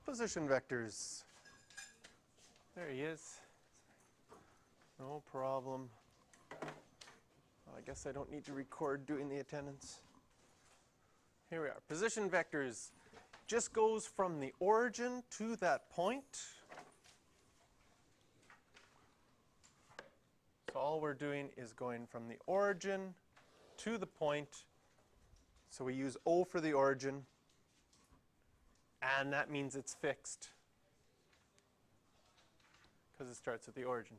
position vectors. There he is. No problem. Well, I guess I don't need to record doing the attendance. Here we are. Position vectors just goes from the origin to that point. So all we're doing is going from the origin to the point. So we use O for the origin, and that means it's fixed because it starts at the origin.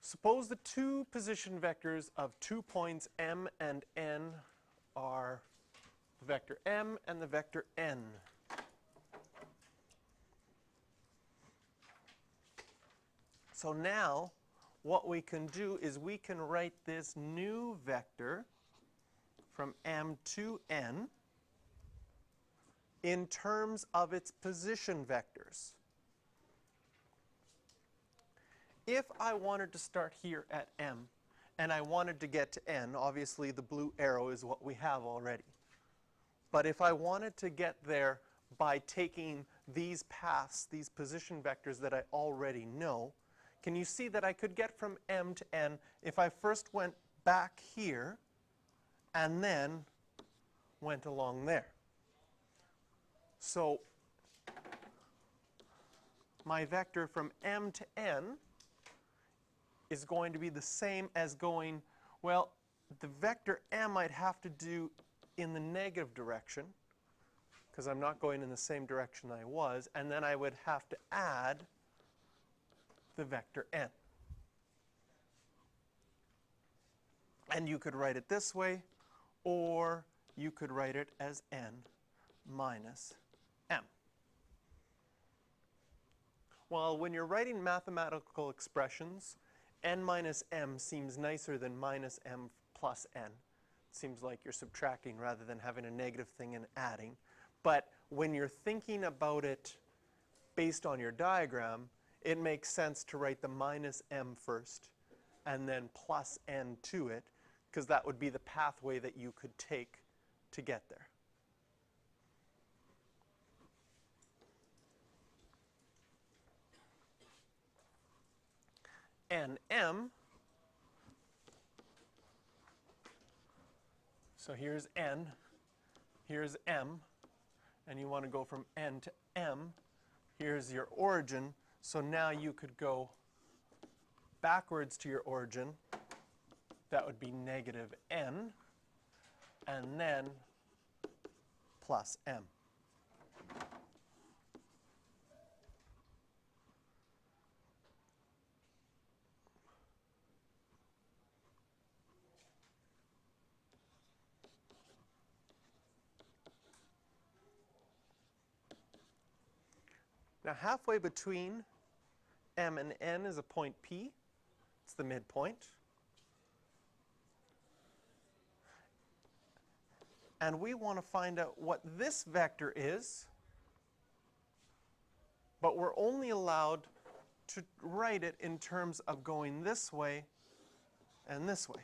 Suppose the two position vectors of 2 points m and n are the vector m and the vector n. So now what we can do is we can write this new vector from m to n in terms of its position vectors. If I wanted to start here at m and I wanted to get to n, obviously the blue arrow is what we have already. But if I wanted to get there by taking these paths, these position vectors that I already know, can you see that I could get from m to n if I first went back here and then went along there? So my vector from m to n is going to be the same as going, well, the vector m I'd have to do in the negative direction because I'm not going in the same direction I was, and then I would have to add the vector n. And you could write it this way, or you could write it as n minus m. Well, when you're writing mathematical expressions, n minus m seems nicer than minus m plus n. It seems like you're subtracting rather than having a negative thing and adding. But when you're thinking about it based on your diagram, it makes sense to write the minus m first and then plus n to it, because that would be the pathway that you could take to get there. And m, so here's n, here's m, and you want to go from n to m. Here's your origin, so now you could go backwards to your origin. That would be negative n, and then plus m. Now halfway between m and n is a point P. It's the midpoint. And we want to find out what this vector is, but we're only allowed to write it in terms of going this way and this way.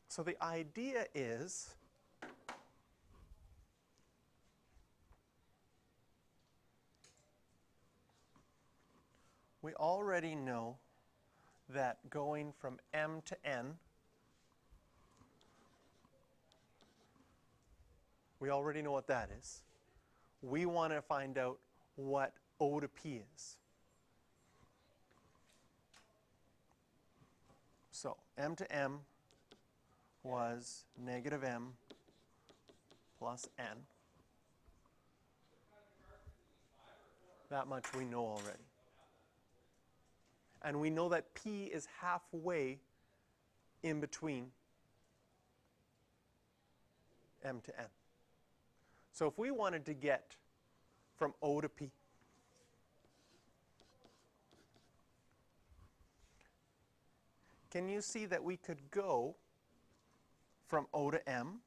So the idea is we already know that going from m to n, we already know what that is. We want to find out what O to P is. So m to m was negative m plus n. That much we know already. And we know that P is halfway in between m to n. So if we wanted to get from O to P, can you see that we could go from O to m?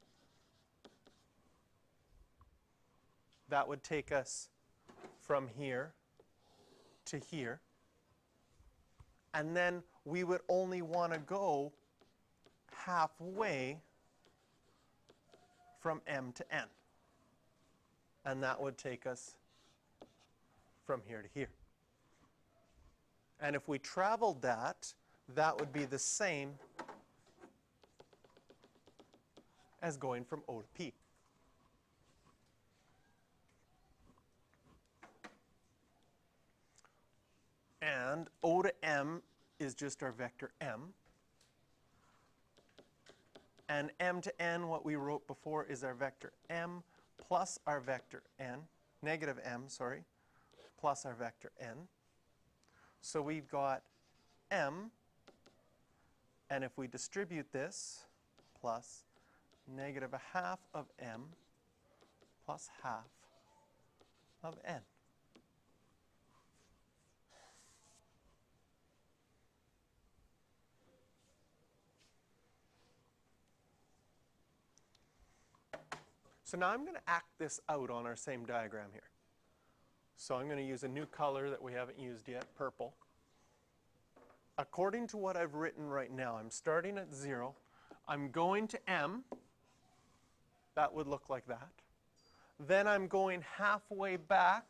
That would take us from here to here. And then we would only want to go halfway from m to n. And that would take us from here to here. And if we traveled that, that would be the same as going from O to P. And O to M is just our vector M. And M to N, what we wrote before, is our vector M plus our vector N, negative M, sorry, plus our vector N. So we've got M, and if we distribute this, plus negative a half of M plus half of N. So now I'm going to act this out on our same diagram here. So I'm going to use a new color that we haven't used yet, purple. According to what I've written right now, I'm starting at 0. I'm going to M. That would look like that. Then I'm going halfway back.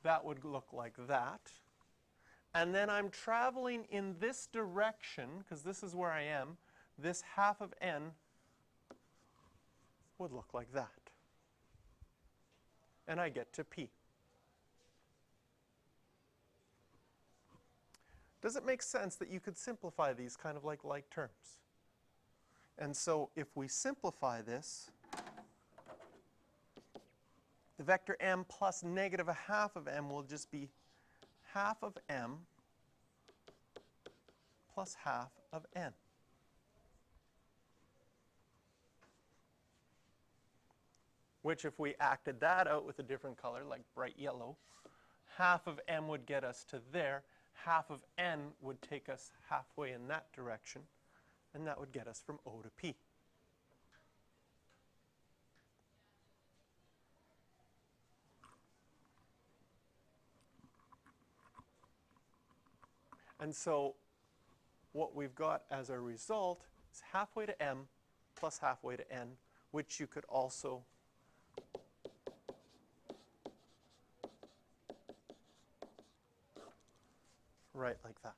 That would look like that. And then I'm traveling in this direction, because this is where I am. This half of N would look like that. And I get to P. Does it make sense that you could simplify these kind of like terms? And so if we simplify this, the vector M plus negative a half of M will just be half of M plus half of N. Which if we acted that out with a different color, like bright yellow, half of M would get us to there, half of N would take us halfway in that direction, and that would get us from O to P. And so what we've got as a result is halfway to M plus halfway to N, which you could also write like that.